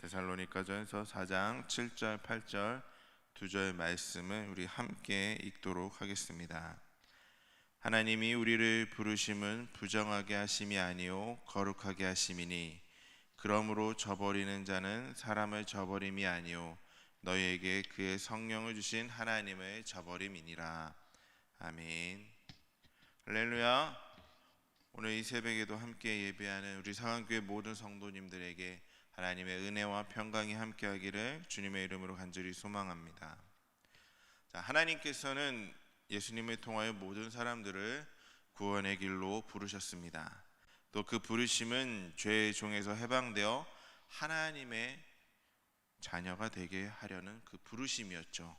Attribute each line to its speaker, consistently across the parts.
Speaker 1: 데살로니가전서 4장 7절 8절 두 절 말씀을 우리 함께 읽도록 하겠습니다. 하나님이 우리를 부르심은 부정하게 하심이 아니요 거룩하게 하심이니 그러므로 저버리는 자는 사람을 저버림이 아니요 너희에게 그의 성령을 주신 하나님을 저버림이니라. 아멘. 할렐루야. 오늘 이 새벽에도 함께 예배하는 우리 상한교회 모든 성도님들에게 하나님의 은혜와 평강이 함께하기를 주님의 이름으로 간절히 소망합니다. 하나님께서는 예수님을 통하여 모든 사람들을 구원의 길로 부르셨습니다. 또 그 부르심은 죄의 종에서 해방되어 하나님의 자녀가 되게 하려는 그 부르심이었죠.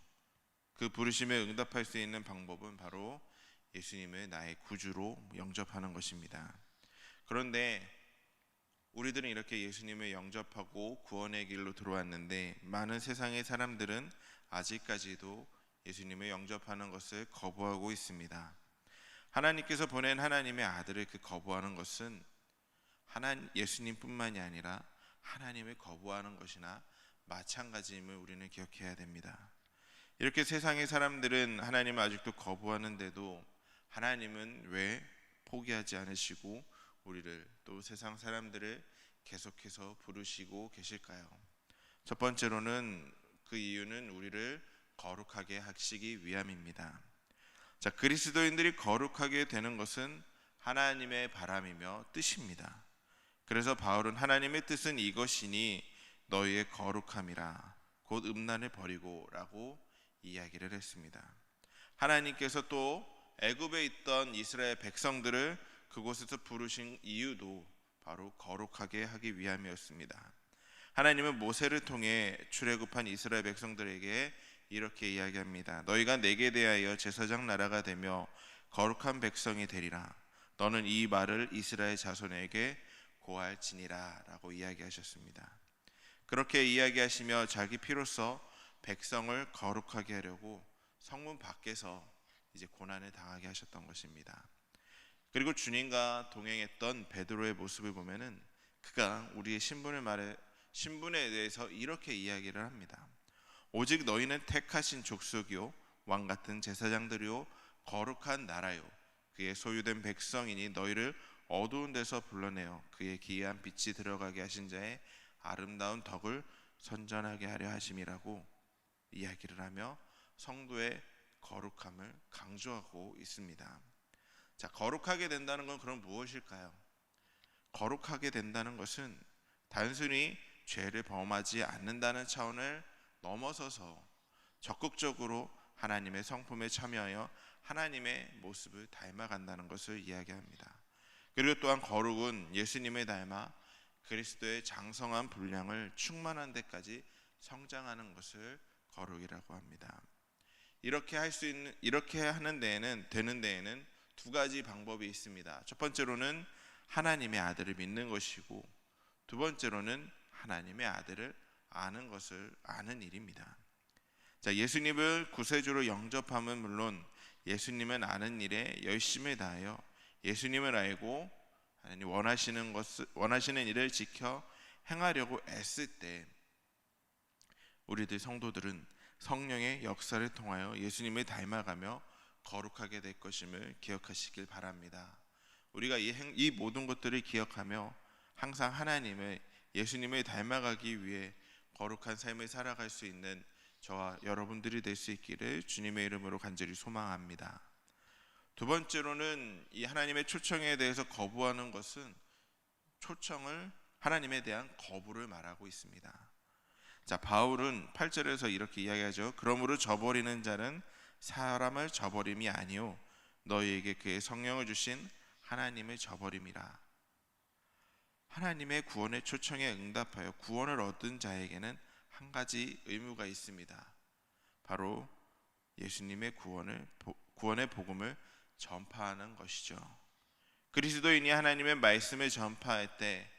Speaker 1: 그 부르심에 응답할 수 있는 방법은 바로 예수님을 나의 구주로 영접하는 것입니다. 그런데 우리들은 이렇게 예수님을 영접하고 구원의 길로 들어왔는데 많은 세상의 사람들은 아직까지도 예수님을 영접하는 것을 거부하고 있습니다. 하나님께서 보낸 하나님의 아들을 거부하는 것은 예수님뿐만이 아니라 하나님을 거부하는 것이나 마찬가지임을 우리는 기억해야 됩니다. 이렇게 세상의 사람들은 하나님을 아직도 거부하는데도 하나님은 왜 포기하지 않으시고 우리를 또 세상 사람들을 계속해서 부르시고 계실까요? 첫 번째로는 그 이유는 우리를 거룩하게 하시기 위함입니다. 그리스도인들이 거룩하게 되는 것은 하나님의 바람이며 뜻입니다. 그래서 바울은 하나님의 뜻은 이것이니 너희의 거룩함이라 곧 음란을 버리고 라고 이야기를 했습니다. 하나님께서 또 애굽에 있던 이스라엘 백성들을 그곳에서 부르신 이유도 바로 거룩하게 하기 위함이었습니다. 하나님은 모세를 통해 출애굽한 이스라엘 백성들에게 이렇게 이야기합니다. 너희가 내게 대하여 제사장 나라가 되며 거룩한 백성이 되리라. 너는 이 말을 이스라엘 자손에게 고할지니라 라고 이야기하셨습니다. 그렇게 이야기하시며 자기 피로써 백성을 거룩하게 하려고 성문 밖에서 이제 고난을 당하게 하셨던 것입니다. 그리고 주님과 동행했던 베드로의 모습을 보면은 그가 우리의 신분에 대해서 이렇게 이야기를 합니다. 오직 너희는 택하신 족속이요 왕 같은 제사장들이요 거룩한 나라요 그의 소유된 백성이니 너희를 어두운 데서 불러내어 그의 기이한 빛이 들어가게 하신 자의 아름다운 덕을 선전하게 하려 하심이라고 이야기를 하며 성도의 거룩함을 강조하고 있습니다. 거룩하게 된다는 건 그럼 무엇일까요? 거룩하게 된다는 것은 단순히 죄를 범하지 않는다는 차원을 넘어서서 적극적으로 하나님의 성품에 참여하여 하나님의 모습을 닮아간다는 것을 이야기합니다. 그리고 또한 거룩은 예수님을 닮아 그리스도의 장성한 분량을 충만한 데까지 성장하는 것을 거룩이라고 합니다. 이렇게 하는 되는 데에는 두 가지 방법이 있습니다. 첫 번째로는 하나님의 아들을 믿는 것이고 두 번째로는 하나님의 아들을 아는 것을 아는 일입니다. 예수님을 구세주로 영접함은 물론 예수님을 아는 일에 열심을 다하여 예수님을 알고 하나님 원하시는 일을 지켜 행하려고 애쓸 때 우리들 성도들은 성령의 역사를 통하여 예수님을 닮아가며 거룩하게 될 것임을 기억하시길 바랍니다. 우리가 이 모든 것들을 기억하며 항상 예수님을 닮아가기 위해 거룩한 삶을 살아갈 수 있는 저와 여러분들이 될 수 있기를 주님의 이름으로 간절히 소망합니다. 두 번째로는 이 하나님의 초청에 대해서 거부하는 것은 하나님에 대한 거부를 말하고 있습니다. 바울은 8절에서 이렇게 이야기하죠. 그러므로 저버리는 자는 사람을 저버림이 아니요 너희에게 그의 성령을 주신 하나님을 저버림이라. 하나님의 구원의 초청에 응답하여 구원을 얻은 자에게는 한 가지 의무가 있습니다. 바로 예수님의 구원의 복음을 전파하는 것이죠. 그리스도인이 하나님의 말씀을 전파할 때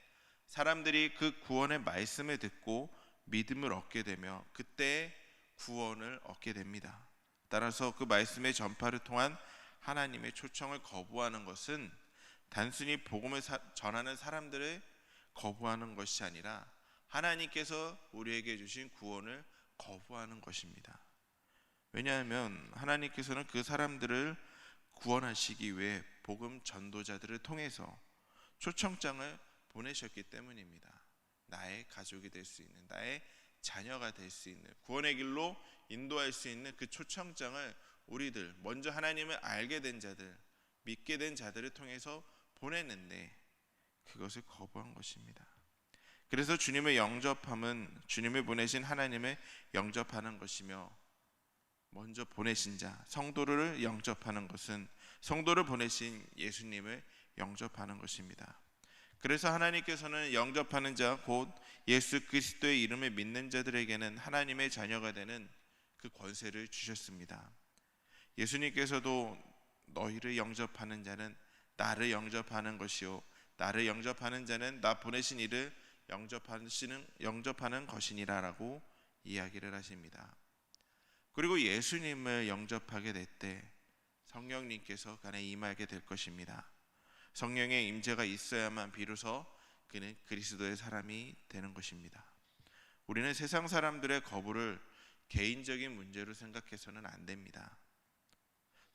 Speaker 1: 사람들이 그 구원의 말씀을 듣고 믿음을 얻게 되며 그때 구원을 얻게 됩니다. 따라서 그 말씀의 전파를 통한 하나님의 초청을 거부하는 것은 단순히 복음을 전하는 사람들을 거부하는 것이 아니라 하나님께서 우리에게 주신 구원을 거부하는 것입니다. 왜냐하면 하나님께서는 그 사람들을 구원하시기 위해 복음 전도자들을 통해서 초청장을 보내셨기 때문입니다. 나의 가족이 될 수 있는, 나의 자녀가 될 수 있는, 구원의 길로 인도할 수 있는 그 초청장을 우리들, 먼저 하나님을 알게 된 자들, 믿게 된 자들을 통해서 보냈는데 그것을 거부한 것입니다. 그래서 주님을 영접함은 주님을 보내신 하나님을 영접하는 것이며, 먼저 보내신 자, 성도를 영접하는 것은 성도를 보내신 예수님을 영접하는 것입니다. 그래서 하나님께서는 영접하는 자, 곧 예수 그리스도의 이름을 믿는 자들에게는 하나님의 자녀가 되는 그 권세를 주셨습니다. 예수님께서도 너희를 영접하는 자는 나를 영접하는 것이요, 나를 영접하는 자는 나 보내신 이를 영접하는 것이니라 라고 이야기를 하십니다. 그리고 예수님을 영접하게 될 때 성령님께서 그 안에 임하게 될 것입니다. 성령의 임재가 있어야만 비로소 그는 그리스도의 사람이 되는 것입니다. 우리는 세상 사람들의 거부를 개인적인 문제로 생각해서는 안 됩니다.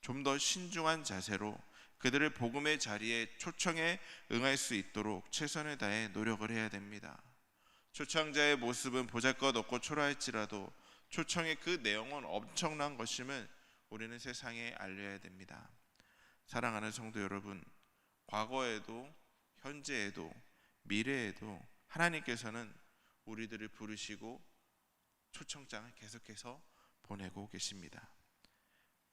Speaker 1: 좀 더 신중한 자세로 그들을 복음의 자리에 초청에 응할 수 있도록 최선을 다해 노력을 해야 됩니다. 초청자의 모습은 보잘것없고 초라할지라도 초청의 그 내용은 엄청난 것임을 우리는 세상에 알려야 됩니다. 사랑하는 성도 여러분, 과거에도 현재에도 미래에도 하나님께서는 우리들을 부르시고 초청장을 계속해서 보내고 계십니다.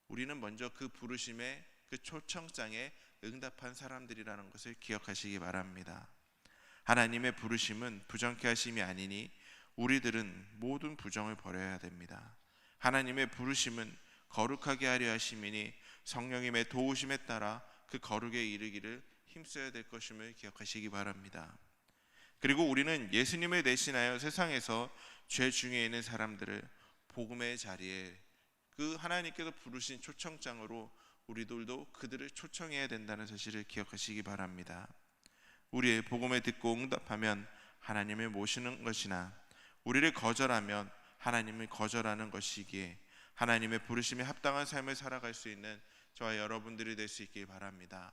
Speaker 1: 우리는 먼저 그 부르심에, 그 초청장에 응답한 사람들이라는 것을 기억하시기 바랍니다. 하나님의 부르심은 부정케 하심이 아니니 우리들은 모든 부정을 버려야 됩니다. 하나님의 부르심은 거룩하게 하려 하심이니 성령님의 도우심에 따라 그 거룩에 이르기를 힘써야 될 것임을 기억하시기 바랍니다. 그리고 우리는 예수님을 대신하여 세상에서 죄 중에 있는 사람들을 복음의 자리에, 그 하나님께서 부르신 초청장으로 우리들도 그들을 초청해야 된다는 사실을 기억하시기 바랍니다. 우리의 복음을 듣고 응답하면 하나님을 모시는 것이나 우리를 거절하면 하나님을 거절하는 것이기에 하나님의 부르심에 합당한 삶을 살아갈 수 있는 저와 여러분들이 될 수 있길 바랍니다.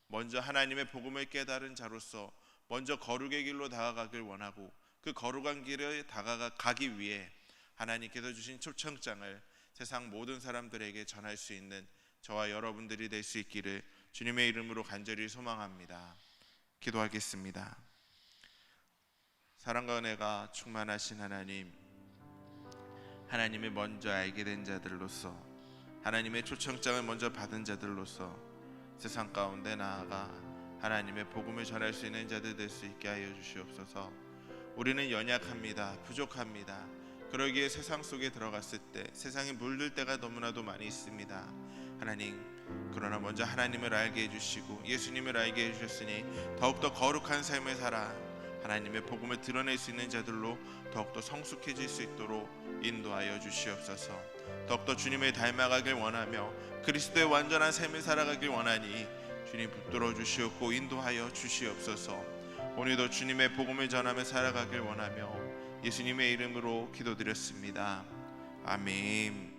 Speaker 1: 먼저 하나님의 복음을 깨달은 자로서 먼저 거룩의 길로 다가가길 원하고, 그 거룩한 길을 다가가기 위해 하나님께서 주신 초청장을 세상 모든 사람들에게 전할 수 있는 저와 여러분들이 될 수 있기를 주님의 이름으로 간절히 소망합니다. 기도하겠습니다. 사랑과 은혜가 충만하신 하나님, 하나님을 먼저 알게 된 자들로서, 하나님의 초청장을 먼저 받은 자들로서 세상 가운데 나아가 하나님의 복음을 전할 수 있는 자들 될 수 있게 하여 주시옵소서. 우리는 연약합니다. 부족합니다. 그러기에 세상 속에 들어갔을 때 세상에 물들 때가 너무나도 많이 있습니다. 하나님, 그러나 먼저 하나님을 알게 해주시고 예수님을 알게 해주셨으니 더욱더 거룩한 삶을 살아 하나님의 복음을 드러낼 수 있는 자들로 더욱더 성숙해질 수 있도록 인도하여 주시옵소서. 더욱더 주님을 닮아가길 원하며 그리스도의 완전한 삶을 살아가길 원하니 주님 붙들어 주시옵고 인도하여 주시옵소서. 오늘도 주님의 복음을 전하며 살아가길 원하며 예수님의 이름으로 기도드렸습니다. 아멘.